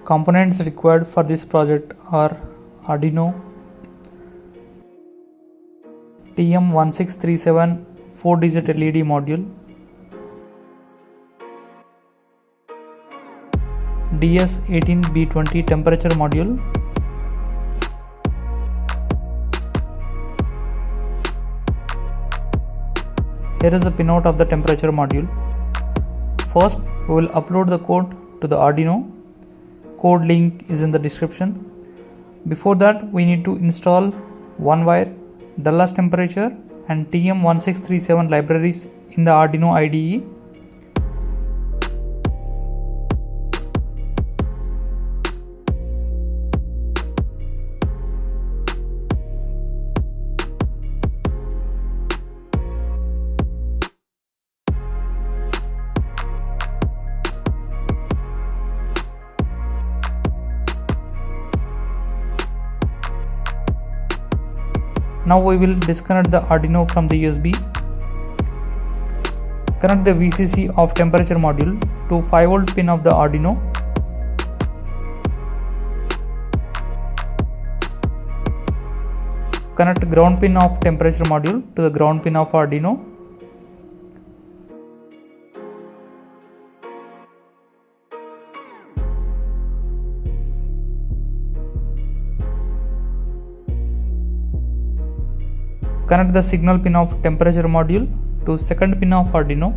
Components required for this project are Arduino, TM1637 4-digit LED module, DS18B20 temperature module, here is a pinout of the temperature module. First, we will upload the code to the Arduino. Code link is in the description. Before that, we need to install one wire, Dallas temperature and TM1637 libraries in the Arduino IDE. Now we will disconnect the Arduino from the USB. Connect the VCC of temperature module to 5V pin of the Arduino. Connect ground pin of temperature module to the ground pin of Arduino. Connect the signal pin of temperature module to second pin of Arduino.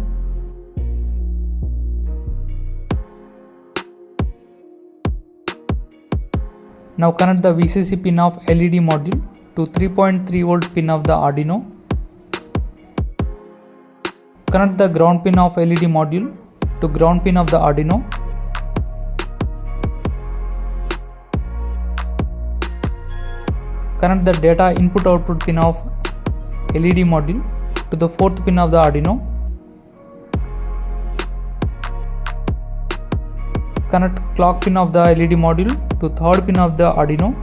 Now connect the VCC pin of LED module to 3.3V pin of the Arduino. Connect the ground pin of LED module to ground pin of the Arduino. Connect the data input output pin of LED module to the fourth pin of the Arduino. Connect clock pin of the LED module to third pin of the Arduino.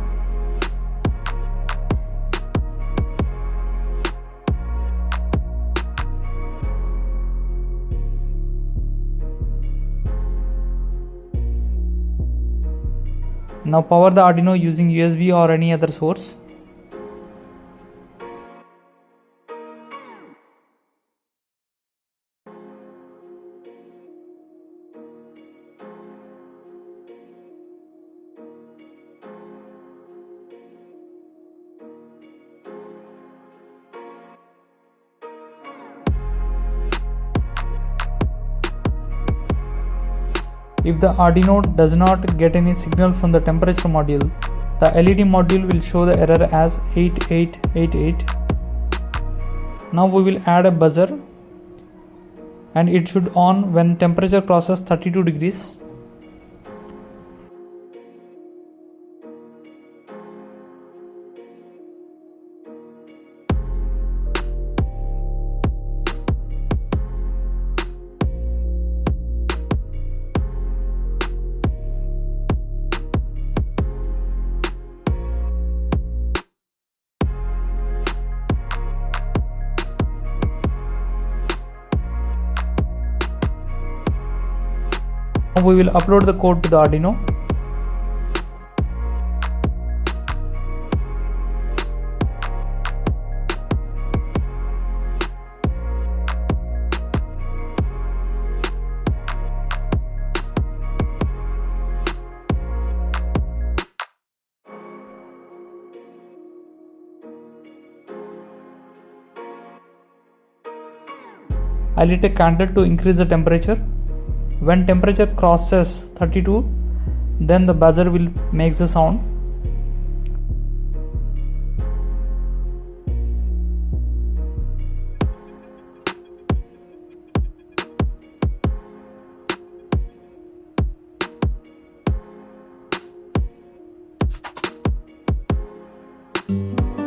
Now power the Arduino using USB or any other source. If the Arduino does not get any signal from the temperature module, the LED module will show the error as 8888. Now we will add a buzzer and it should on when temperature crosses 32 degrees. Now we will upload the code to the Arduino. I lit a candle to increase the temperature. When temperature crosses 32, then the buzzer will make the sound.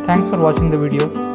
Thanks for watching the video.